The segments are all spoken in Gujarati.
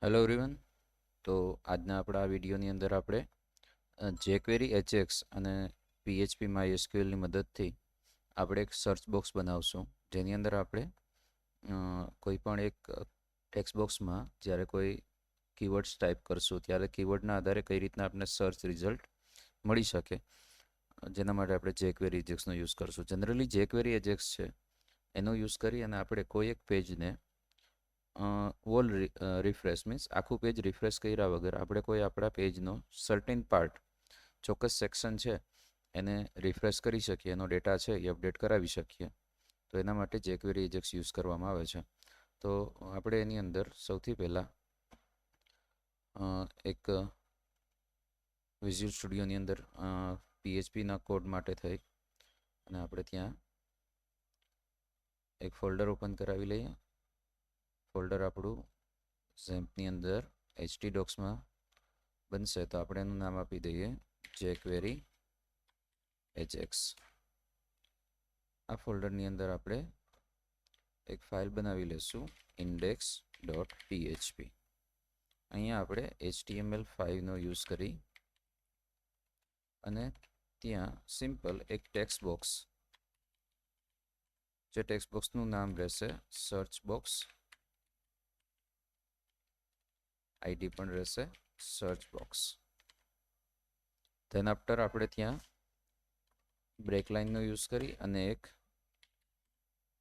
Hello everyone. તો આજના આપણા વિડીયોની અંદર આપણે jQuery એચએક્સ અને PHP MySQLની મદદથી આપણે એક સર્ચ બોક્સ બનાવશું, જેની અંદર આપણે કોઈ પણ એક ટેક્સ્ટ બોક્સમાં જ્યારે કોઈ કીવર્ડ્સ ટાઈપ કરશું ત્યારે કીવર્ડના આધારે કઈ રીતના આપણે સર્ચ રિઝલ્ટ મળી શકે, જેના માટે આપણે jQuery એજેક્સનો યુઝ કરશું. જનરલી jQuery એજેક્સ છે એનો યુઝ કરી અને આપણે કોઈ એક પેજને વોલ રિફ્રેશ મીન્સ આખું પેજ રિફ્રેશ કર્યા વગર આપણે કોઈ આપણા પેજનો સર્ટેન પાર્ટ, ચોક્કસ સેક્શન છે એને રિફ્રેશ કરી શકીએ, એનો ડેટા છે એ અપડેટ કરાવી શકીએ. તો એના માટે jQuery એજેક્સ યુઝ કરવામાં આવે છે. તો આપણે એની અંદર સૌથી પહેલાં એક વિઝ્યુઅલ સ્ટુડિયોની અંદર PHPના કોડ માટે થઈ અને આપણે ત્યાં એક ફોલ્ડર ઓપન કરાવી લઈએ. ફોલ્ડર આપણું ઝેમ્પની અંદર htdocsમાં બનશે, તો આપણે એનું નામ આપી દઈએ jQuery એજેક્સ. આ ફોલ્ડરની અંદર આપણે એક ફાઇલ બનાવી લઈશું index.php. અહીંયા આપણે HTML5નો યુઝ કરી અને ત્યાં સિમ્પલ એક ટેક્સ્ટ બોક્સ, જે ટેક્સ્ટ બોક્સનું નામ રહેશે સર્ચ બોક્સ, આઈડી પણ રહેશે સર્ચ બોક્સ. ધેન આફ્ટર આપણે ત્યાં બ્રેક લાઇનનો યુઝ કરી અને એક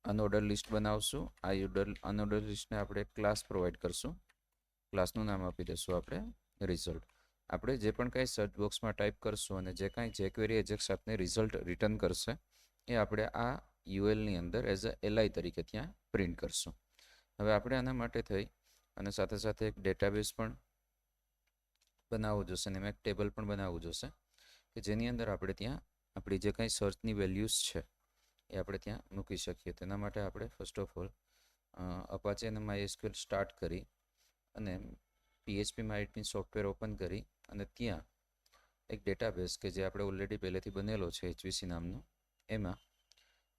અનઓર્ડર લિસ્ટ બનાવશું. આ અનઓર્ડર લિસ્ટને આપણે એક ક્લાસ પ્રોવાઈડ કરશું. ક્લાસનું નામ આપી દઈશું આપણે રિઝલ્ટ. આપણે જે પણ કાંઈ સર્ચ બોક્સમાં ટાઈપ કરશું અને જે કાંઈ jQuery એજેક્સ આપને રિઝલ્ટ રિટર્ન કરશે એ આપણે આ યુએલની અંદર એઝ અ li તરીકે ત્યાં પ્રિન્ટ કરશું. હવે આપણે આના માટે થઈ અને સાથે સાથે એક ડેટાબેઝ પણ બનાવવું જોશે અને એમાં એક ટેબલ પણ બનાવવું જોશે કે જેની અંદર આપણે ત્યાં આપણી જે કાંઈ સર્ચની વેલ્યુઝ છે એ આપણે ત્યાં મૂકી શકીએ. તેના માટે આપણે ફર્સ્ટ ઓફ ઓલ અપાચે અને MySQL સ્ટાર્ટ કરી અને PHP MyAdmin સોફ્ટવેર ઓપન કરી અને ત્યાં એક ડેટાબેઝ કે જે આપણે ઓલરેડી પહેલેથી બનેલો છે HVC નામનો, એમાં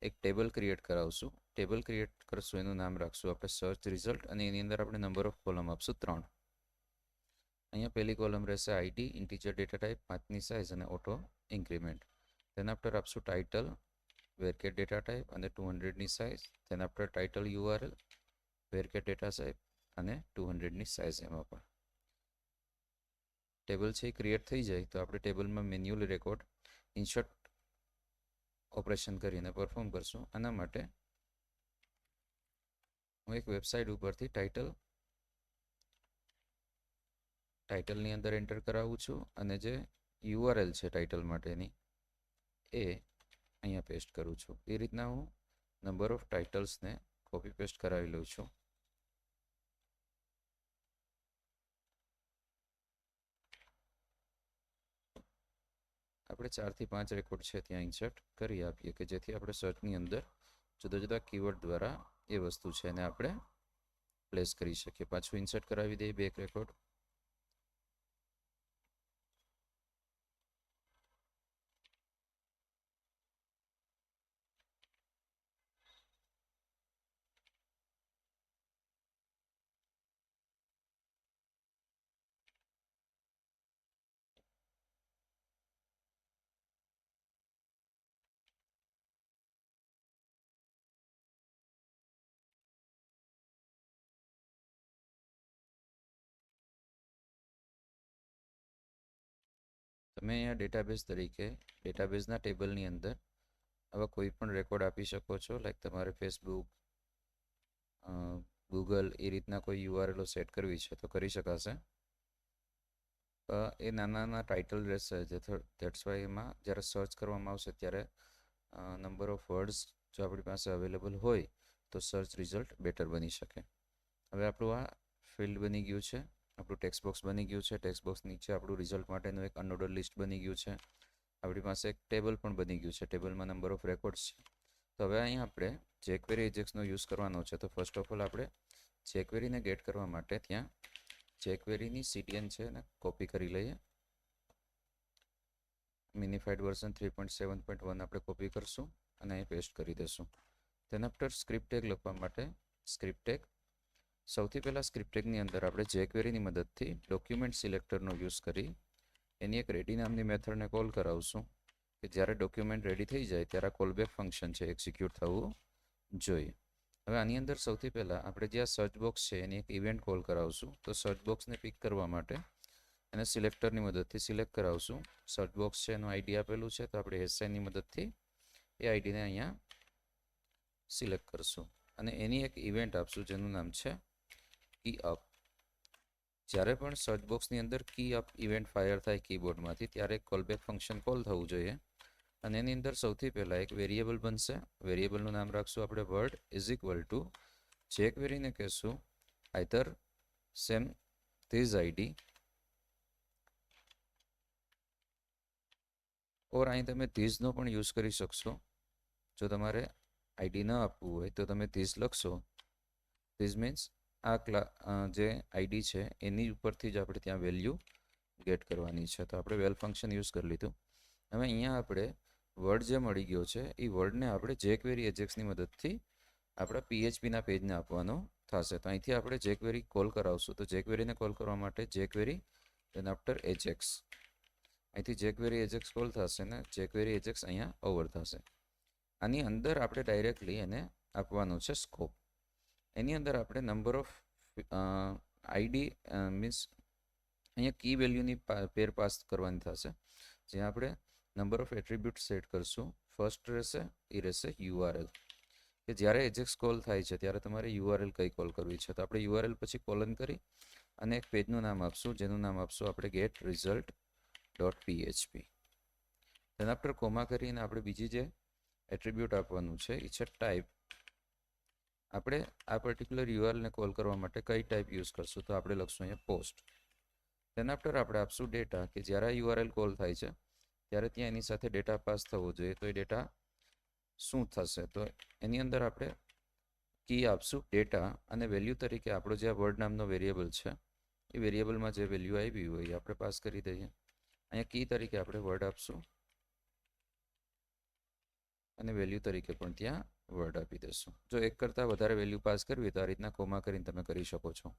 એક ટેબલ ક્રિએટ કરાવશું. ટેબલ ક્રિએટ કરશું, એનું નામ રાખશું આપણે સર્ચ રિઝલ્ટ અને એની અંદર આપણે નંબર ઓફ કોલમ આપશું 3. અહીંયા પહેલી કોલમ રહેશે આઈડી, ઇન્ટીજર ડેટા ટાઈપ, 5ની સાઇઝ અને ઓટો ઇન્ક્રીમેન્ટ. તેના આફ્ટર આપશું ટાઇટલ, વેરકેટ ડેટા ટાઈપ અને 200ની સાઇઝ. તેના આફ્ટર ટાઇટલ URL, વેરકેટ ડેટા ટાઈપ અને 200ની સાઇઝ. એમાં પણ ટેબલ છે એ ક્રિએટ થઈ જાય તો આપણે ટેબલમાં મેન્યુઅલી રેકોર્ડ ઇન્સર્ટ ઓપરેશન કરીને પરફોર્મ કરશું. આના માટે હું એક વેબસાઇટ ઉપરથી ટાઇટલની અંદર એન્ટર કરાવું છું અને જે URL છે ટાઇટલ માટેની એ અહીંયા પેસ્ટ કરું છું. એ રીતના હું નંબર ઓફ ટાઇટલ્સને કોપી પેસ્ટ કરાવી લઉં છું. આપણે 4 થી 5 રેકોર્ડ છે ત્યાં ઇન્સર્ટ કરી આપીએ કે જેથી આપણે સર્ચની અંદર જુદા જુદા કીવર્ડ દ્વારા એ વસ્તુ છે એને આપણે પ્લેસ કરી શકીએ. પાછું ઇન્સર્ટ કરાવી દઈએ 2 રેકોર્ડ. તમે અહીંયા ડેટાબેઝના ટેબલની અંદર આવા કોઈ પણ રેકોર્ડ આપી શકો છો. લાઈક તમારે ફેસબુક, ગૂગલ એ રીતના કોઈ URLઓ સેટ કરવી છે તો કરી શકાશે. એ નાના નાના ટાઇટલ રહેશે, ધેટ્સ વાય એમાં જ્યારે સર્ચ કરવામાં આવશે ત્યારે નંબર ઓફ વર્ડ્સ જો આપણી પાસે અવેલેબલ હોય તો સર્ચ રિઝલ્ટ બેટર બની શકે. હવે આપણું આ ફિલ્ડ બની ગયું છે, આપણું ટેક્સ્ટ બોક્સ બની ગયું છે. ટેક્સ્ટ બોક્સ નીચે આપણું રિઝલ્ટ માટેનું એક અનઓર્ડર લિસ્ટ બની ગયું છે. આપણી પાસે એક ટેબલ પણ બની ગયું છે, ટેબલમાં નંબર ઓફ રેકોર્ડ્સ છે. તો હવે અહીંયા આપણે jQuery એજેક્સનો યુઝ કરવાનો છે. તો ફર્સ્ટ ઓફ ઓલ આપણે jQueryને ગેટ કરવા માટે ત્યાં jQueryની CDN છે એને કોપી કરી લઈએ. મિનિફાઈડ વર્ઝન 3.7.1 આપણે કોપી કરશું અને અહીં પેસ્ટ કરી દઈશું. તેના આફ્ટર સ્ક્રિપ્ટ ટેગ લખવા માટે સ્ક્રિપ્ટ ટેગ સૌથી પહેલાં સ્ક્રિપ્ટિંગની અંદર આપણે જેક્વેરીની મદદથી ડોક્યુમેન્ટ સિલેક્ટરનો યુઝ કરી એની એક રેડી નામની મેથડને કોલ કરાવશું કે જ્યારે ડોક્યુમેન્ટ રેડી થઈ જાય ત્યારે કોલબેક ફંક્શન છે એક્ઝિક્યુટ થવું જોઈએ. હવે આની અંદર સૌથી પહેલાં આપણે જે આ સર્ચ બોક્સ છે એની એક ઇવેન્ટ કોલ કરાવશું. તો સર્ચ બોક્સને પિક કરવા માટે એને સિલેક્ટરની મદદથી સિલેક્ટ કરાવશું. સર્ચ બોક્સ છે એનું આઈડી આપેલું છે તો આપણે એસઆઈની મદદથી એ આઈડીને અહીંયા સિલેક્ટ કરશું અને એની એક ઇવેન્ટ આપશું જેનું નામ છે કી અપ. જ્યારે પણ સર્ચ બોક્સની અંદર કી અપ ઇવેન્ટ ફાયર થાય કીબોર્ડમાંથી ત્યારે કોલબેક ફંક્શન કોલ થવું જોઈએ અને એની અંદર સૌથી પહેલાં એક વેરિયેબલ બનશે. વેરિયેબલનું નામ રાખશું આપણે વર્ડ ઇઝ ઇક્વલ ટુ જેક્વેરીને કહેશું આઈધર સેમ ધીઝ આઈડી ઓર અહીં તમે ધીઝનો પણ યુઝ કરી શકશો. જો તમારે આઈડી ન આપવું હોય તો તમે ધીઝ લખશો. ધીઝ મીન્સ આ જે આઈડી છે એની ઉપરથી જ આપણે ત્યાં વેલ્યુ ગેટ કરવાની છે. તો આપણે વેલ ફંક્શન યુઝ કરી લીધું. હવે અહીંયા આપણે વર્ડ જે મળી ગયો છે એ વર્ડને આપણે જેક્વેરી એજેક્સની મદદથી આપણા પીએચપીના પેજને આપવાનો થશે. તો અહીંથી આપણે જેક્વેરી કોલ કરાવશું. તો જેક્વેરીને કોલ કરવા માટે જેક્વેરી દેન આફ્ટર એજેક્સ, અહીંથી જેક્વેરી એજેક્સ કોલ થશે ને જેક્વેરી એજેક્સ અહીંયા ઓવર થશે. આની અંદર આપણે ડાયરેક્ટલી એને આપવાનું છે સ્કોપ. એની અંદર આપણે નંબર ઓફ આઈડી મીન્સ અહીંયા કી વેલ્યુની પેર પાસ કરવાની થશે. જ્યાં આપણે નંબર ઓફ એટ્રીબ્યુટ સેટ કરશું. ફર્સ્ટ રહેશે એ રહેશે યુઆરએલ, કે જ્યારે એજેક્સ કોલ થાય છે ત્યારે તમારે યુઆરએલ કઈ કોલ કરવી છે. તો આપણે યુઆરએલ પછી કોલન કરી અને એક પેજનું નામ આપશું જેનું નામ આપશું આપણે ગેટ રિઝલ્ટ .php. તેના આફ્ટર કોમા કરીને આપણે બીજી જે એટ્રીબ્યુટ આપવાનું છે એ છે ટાઈપ. આપણે આ પર્ટિક્યુલર યુઆરએલને કોલ કરવા માટે કઈ ટાઈપ યુઝ કરશું તો આપણે લખશું અહીંયા પોસ્ટ. તેના આફ્ટર આપણે આપશું ડેટા, કે જ્યારે યુઆરએલ કોલ થાય છે ત્યારે ત્યાં એની સાથે ડેટા પાસ થવો જોઈએ. તો એ ડેટા શું થશે તો એની અંદર આપણે કી આપશું ડેટા અને વેલ્યુ તરીકે આપણો જે વર્ડ નામનો વેરિયેબલ છે એ વેરિયેબલમાં જે વેલ્યુ આવી હોય એ આપણે પાસ કરી દઈએ. અહીંયા કી તરીકે આપણે વર્ડ આપશું અને વેલ્યુ તરીકે પણ ત્યાં વર્ડ આપી દઈશું. જો એક કરતાં વધારે વેલ્યુ પાસ કરવી તો આ રીતના કોમા કરીને તમે કરી શકો છો.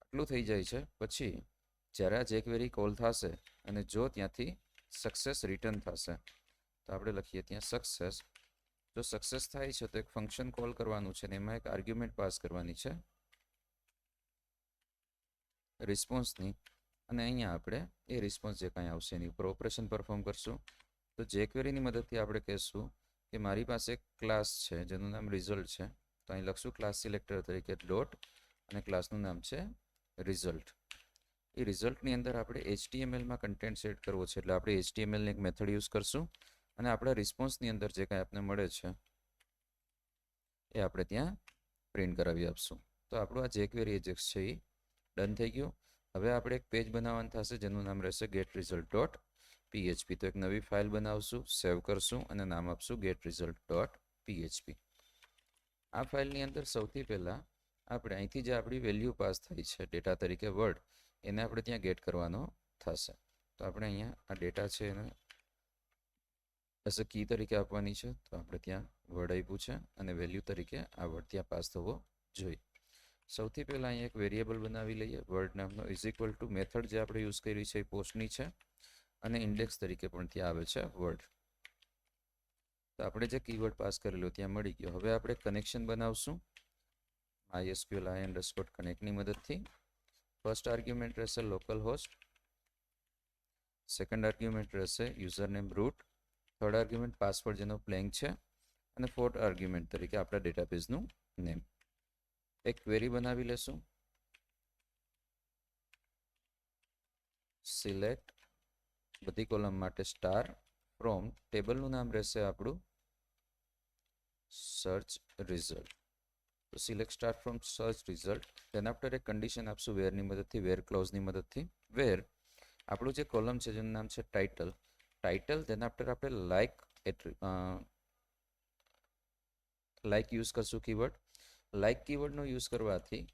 આટલું થઈ જાય છે પછી જ્યારે આ જેક્વેરી કોલ થશે અને જો ત્યાંથી સક્સેસ રિટર્ન થશે તો આપણે લખીએ ત્યાં સક્સેસ. જો સક્સેસ થાય છે તો એક ફંક્શન કોલ કરવાનું છે અને એમાં એક આર્ગ્યુમેન્ટ પાસ કરવાની છે રિસ્પોન્સની અને અહીંયા આપણે એ રિસ્પોન્સ જે કાંઈ આવશે એની ઉપર ઓપરેશન પરફોર્મ કરશું. તો જેક્વેરીની મદદથી આપણે કહેશું કે મારી પાસે એક ક્લાસ છે જેનું નામ રિઝલ્ટ છે. તો અહીં લખશું ક્લાસ સિલેક્ટર તરીકે ડોટ અને ક્લાસનું નામ છે રિઝલ્ટ. એ રિઝલ્ટની અંદર આપણે HTMLમાં કન્ટેન્ટ સેટ કરવો છે એટલે આપણે HTMLની એક મેથડ યુઝ કરશું અને આપણા રિસ્પોન્સની અંદર જે કાંઈ આપણને મળે છે એ આપણે ત્યાં પ્રિન્ટ કરાવી આપશું. તો આપણું આ જેક્વેરી એજેક્સ છે એ ડન થઈ ગયું. હવે આપણે એક પેજ બનાવવાનું થશે જેનું નામ રહેશે ગેટ રિઝલ્ટ .php. તો એક નવી ફાઇલ બનાવશું, સેવ કરશું અને નામ આપશું ગેટ રિઝલ્ટ .php. આ ફાઇલની અંદર સૌથી પહેલાં આપણે અહીંથી જે આપણી વેલ્યુ પાસ થઈ છે ડેટા તરીકે વર્ડ એને આપણે ત્યાં ગેટ કરવાનો થશે. તો આપણે અહીંયા આ ડેટા છે એને એઝ અ કી તરીકે આપવાની છે. તો આપણે ત્યાં વર્ડ આપ્યું છે અને વેલ્યુ તરીકે આ વર્ડ ત્યાં પાસ થવો જોઈએ. સૌથી પહેલાં અહીંયા એક વેરિયેબલ બનાવી લઈએ વર્ડ નામનો ઇઝ ઇક્વલ ટુ મેથડ જે આપણે યુઝ કરી છે એ પોસ્ટની છે અને ઇન્ડેક્સ તરીકે પણ ત્યાં આવે છે વર્ડ. તો આપણે જે કીવર્ડ પાસ કરેલો ત્યાં મળી ગયો. હવે આપણે કનેક્શન બનાવશું MySQL_connect ની મદદથી. ફર્સ્ટ આર્ગ્યુમેન્ટ રહેશે લોકલ હોસ્ટ, સેકન્ડ આર્ગ્યુમેન્ટ રહેશે username root, third argument password જેનો પ્લેંગ છે અને ફોર્થ આર્ગ્યુમેન્ટ તરીકે આપણા ડેટાબેઝનું નેમ. એક ક્વેરી બનાવી લેશું સિલેક્ટ બધી કોલમ માટે સ્ટાર ફ્રોમ, ટેબલનું નામ રહેશે આપણું સર્ચ રિઝલ્ટ. તો select star from search result. તેના આફ્ટર એક કન્ડિશન આપશું વેરની મદદથી, વેર ક્લોઝની મદદથી. વેર આપણું જે કોલમ છે જેનું નામ છે ટાઇટલ. તેના આફ્ટર આપણે લાઇક યુઝ કરશું કીવર્ડ. લાઇક કીવર્ડનો યુઝ કરવાથી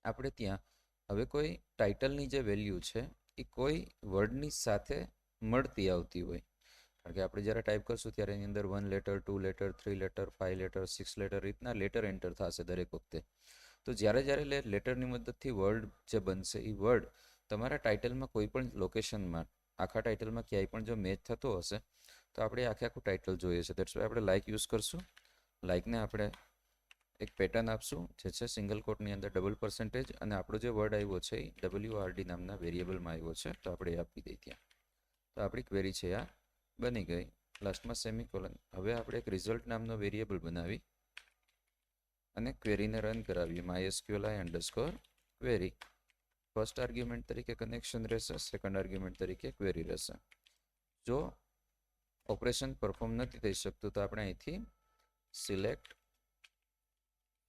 આપણે ત્યાં હવે કોઈ ટાઇટલની જે વેલ્યુ છે એ કોઈ વર્ડની સાથે મળતી આવતી હોય. કારણ કે આપણે જ્યારે ટાઈપ કરશું ત્યારે એની અંદર 1 letter, 2 letter, 3 letter, 5 letter, 6 letter રીતના લેટર એન્ટર થશે દરેક વખતે. તો જ્યારે લેટરની મદદથી વર્ડ જે બનશે એ વર્ડ તમારા ટાઇટલમાં કોઈ પણ લોકેશનમાં આખા ટાઇટલમાં ક્યાંય પણ જો મેચ થતો હશે તો આપણે આખું ટાઇટલ જોઈએ છે. દેટ્સ વાય આપણે લાઇક યુઝ કરશું. લાઇકને આપણે એક પેટર્ન આપશું જે છે સિંગલ કોટની અંદર %, અને આપણો જે વર્ડ આવ્યો છે એ WRD નામના વેરિયેબલમાં આવ્યો છે, તો આપણે એ આપી દઈએ ત્યાં. તો આપણી ક્વેરી છે આ બની ગઈ. લાસ્ટમાં સેમિકોલન. હવે આપણે એક રિઝલ્ટ નામનો વેરિયેબલ બનાવી અને ક્વેરીને રન કરાવીએ. MySQLi_query. ફર્સ્ટ આર્ગ્યુમેન્ટ તરીકે કનેક્શન રહેશે, સેકન્ડ આર્ગ્યુમેન્ટ તરીકે ક્વેરી રહેશે. જો ઓપરેશન પરફોર્મ નથી થઈ શકતું તો આપણે અહીંથી સિલેક્ટ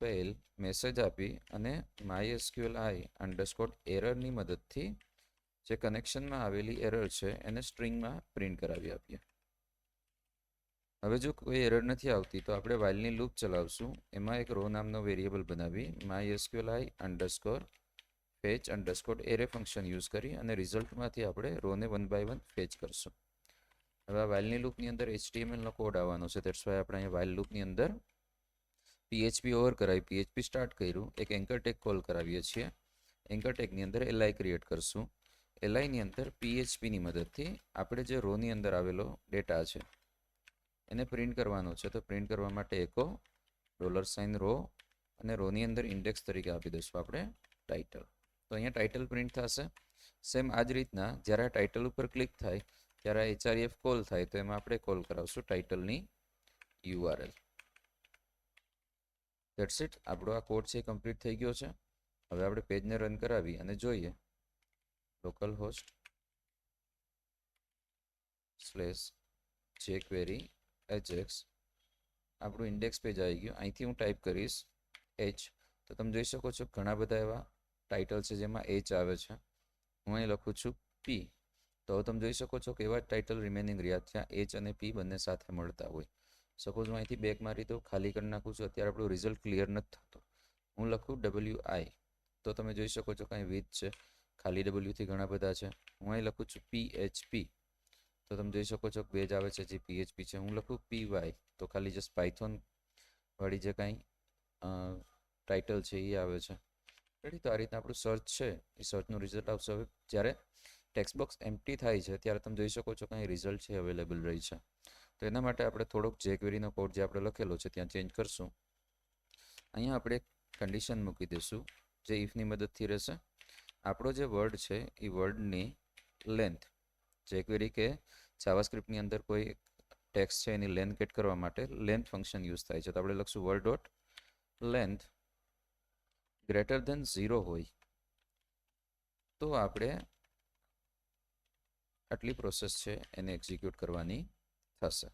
ફેલ મેસેજ આપી અને MySQLi_errorની મદદથી જે કનેક્શનમાં આવેલી એરર છે એને સ્ટ્રિંગમાં પ્રિન્ટ કરાવી આપીએ. હવે જો કોઈ એરર નથી આવતી તો આપણે whileની લૂપ ચલાવશું. એમાં એક રો નામનો વેરિયેબલ બનાવી MySQLi_fetch_array ફંક્શન યુઝ કરી અને રિઝલ્ટમાંથી આપણે રોને 1 by 1 ફેચ કરશું. હવે આ whileની લૂપની અંદર HTMLનો કોડ આવવાનો છે. દેટ્સ વાય આપણે અહીંયા while લૂપની અંદર PHP ઓવર કરાવી PHP સ્ટાર્ટ કર્યું, એક એન્કર ટેગ કોલ કરાવીએ છીએ. એન્કર ટેગની અંદર li ક્રિએટ કરશું. liની અંદર PHPની મદદથી આપણે જે રોની અંદર આવેલો ડેટા છે એને પ્રિન્ટ કરવાનો છે. તો પ્રિન્ટ કરવા માટે એકો $રો અને રોની અંદર ઇન્ડેક્સ તરીકે આપી દઈશું આપણે ટાઇટલ. તો અહીંયા ટાઇટલ પ્રિન્ટ થશે. સેમ આ જ રીતના જ્યારે આ ટાઇટલ ઉપર ક્લિક થાય ત્યારે href કોલ થાય તો એમાં આપણે કોલ કરાવશું ટાઇટલની URL. That's it. આપણો આ કોડ છે કમ્પ્લીટ થઈ ગયો છે. હવે આપણે પેજને રન કરાવી અને જોઈએ. localhost/jQuery hx આપણું ઇન્ડેક્સ પેજ આવી ગયું. અહીંથી હું ટાઈપ કરીશ h. તો તમે જોઈ શકો છો ઘણા બધા એવા ટાઇટલ છે જેમાં h આવે છે. હું અહીં લખું છું p. તો તમે જોઈ શકો છો કે એવા ટાઇટલ રિમેનિંગ રહ્યા ત્યાં h અને p બંને સાથે મળતા હોય. સપોઝ હું અહીંથી બેક મારી દઉં, ખાલી કરી નાખું છું. અત્યારે આપણું રિઝલ્ટ ક્લિયર નથી થતું. હું લખું wi. તો તમે જોઈ શકો છો કાંઈ વિથ છે, ખાલી w થી ઘણા બધા છે. હું અહીં લખું છું php. તો તમે જોઈ શકો છો પેજ આવે છે જે PHP છે. હું લખું py તો ખાલી જસ્ટ પાયથોન વાળી જે કાંઈ ટાઇટલ છે એ આવે છે. રેડી. તો આ રીતના આપણું સર્ચ છે એ સર્ચનું રિઝલ્ટ આવશે. હવે જ્યારે ટેક્સ્ટ બોક્સ એમ્પ્ટી થાય છે ત્યારે તમે જોઈ શકો છો કે અહીં રિઝલ્ટ છે અવેલેબલ રહી છે. તો એના માટે આપણે થોડોક jQueryનો કોડ જે આપણે લખેલો છે ત્યાં ચેન્જ કરશું. અહીંયા આપણે કન્ડિશન મૂકી દઈશું જે ઇફની મદદથી રહેશે. આપણો જે વર્ડ છે એ વર્ડની લેન્થ jQuery કે જાવાસ્ક્રિપ્ટની અંદર કોઈ ટેક્સ્ટ છે એની લેન્થ ગેટ કરવા માટે લેન્થ ફંક્શન યુઝ થાય છે. તો આપણે લખશું word.length >0 હોય તો આપણે આટલી પ્રોસેસ છે એને એક્ઝિક્યુટ કરવાની થશે.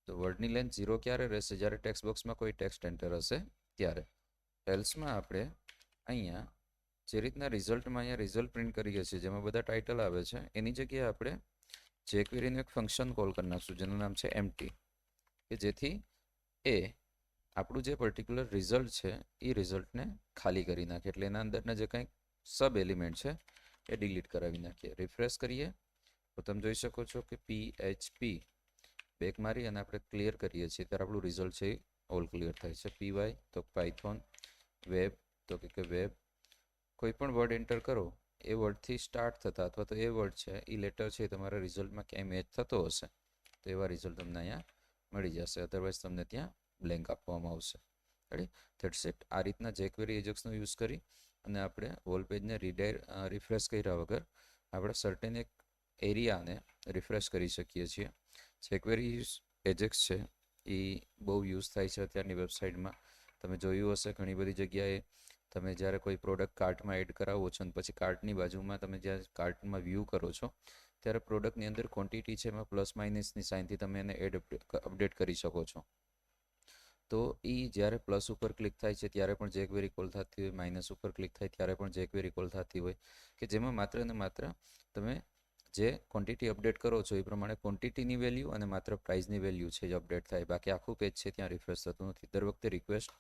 તો વર્ડની લેન્થ 0 ક્યારે રહેશે? જ્યારે ટેક્સ્ટ બોક્સમાં કોઈ ટેક્સ્ટ એન્ટર હશે ત્યારે. એલ્સમાં આપણે અહીંયા જે રીતના રિઝલ્ટમાં અહીંયા રિઝલ્ટ પ્રિન્ટ કરીએ છીએ જેમાં બધા ટાઇટલ આવે છે એની જગ્યાએ આપણે jQueryનું એક ફંક્શન કોલ કરી નાખશું જેનું નામ છે empty, કે જેથી એ આપણું જે પર્ટિક્યુલર રિઝલ્ટ છે એ રિઝલ્ટને ખાલી કરી નાખે. એટલે એના અંદરના જે કંઈક સબ એલિમેન્ટ છે એ ડિલીટ કરાવી નાખીએ. રિફ્રેશ કરીએ તો તમે જોઈ શકો છો કે PHP બેક મારી અને આપણે ક્લિયર કરીએ છીએ ત્યારે આપણું રિઝલ્ટ છે એ ઓલ ક્લિયર થાય છે. py તો પાયથોન, વેબ તો કે વેબ. કોઈ પણ વર્ડ એન્ટર કરો એ વર્ડથી સ્ટાર્ટ થતા અથવા તો એ વર્ડ છે એ લેટર છે તમારા રિઝલ્ટમાં ક્યાંય મેચ થતો હશે તો એવા રિઝલ્ટ તમને અહીંયા મળી જશે. અધરવાઇઝ તમને ત્યાં બ્લેન્ક આપવામાં આવશે. રેડી. That's it. આ રીતના jQuery એજેક્સનો યુઝ કરી અને આપણે હોલ પેજને રિફ્રેશ કર્યા વગર આપણે સર્ટેન એક એરિયાને રિફ્રેશ કરી શકીએ છીએ. jQuery એજેક્સ છે એ બહુ યુઝ થાય છે અત્યારની વેબસાઇટમાં. તમે જોયું હશે ઘણી બધી જગ્યાએ તમે જ્યારે કોઈ પ્રોડક્ટ કાર્ટમાં એડ કરાવો છો અને પછી કાર્ટની બાજુમાં તમે જ્યારે કાર્ટમાં વ્યૂ કરો છો ત્યારે પ્રોડક્ટની અંદર ક્વોન્ટિટી છે એમાં પ્લસ માઇનસની સાઇનથી તમે એને અપડેટ કરી શકો છો. તો એ જ્યારે પ્લસ ઉપર ક્લિક થાય છે ત્યારે પણ jQuery કોલ થતી હોય, માઇનસ ઉપર ક્લિક થાય ત્યારે પણ jQuery કોલ થતી હોય, કે જેમાં માત્ર ને માત્ર તમે જે ક્વોન્ટિટી અપડેટ કરો છો એ પ્રમાણે ક્વોન્ટિટીની વેલ્યુ અને માત્ર પ્રાઇસની વેલ્યુ છે જે અપડેટ થાય. બાકી આખું પેજ છે ત્યાં રિફ્રેશ થતું નથી. દર વખતે રિક્વેસ્ટ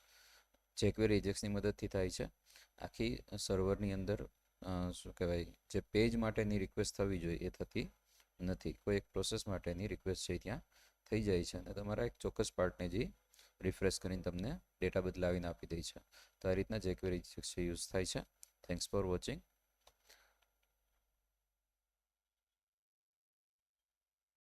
jQuery એજેક્સની મદદથી થાય છે. આખી સર્વરની અંદર શું કહેવાય જે પેજ માટેની રિક્વેસ્ટ થવી જોઈએ એ થતી નથી. કોઈ એક પ્રોસેસ માટેની રિક્વેસ્ટ છે ત્યાં થઈ જાય છે અને તમારા એક ચોક્કસ પાર્ટને જે રિફ્રેશ કરીને તમને ડેટા બદલાવીને આપી દે છે. તો આ રીતના jQuery છે યુઝ થાય છે. Thanks for watching.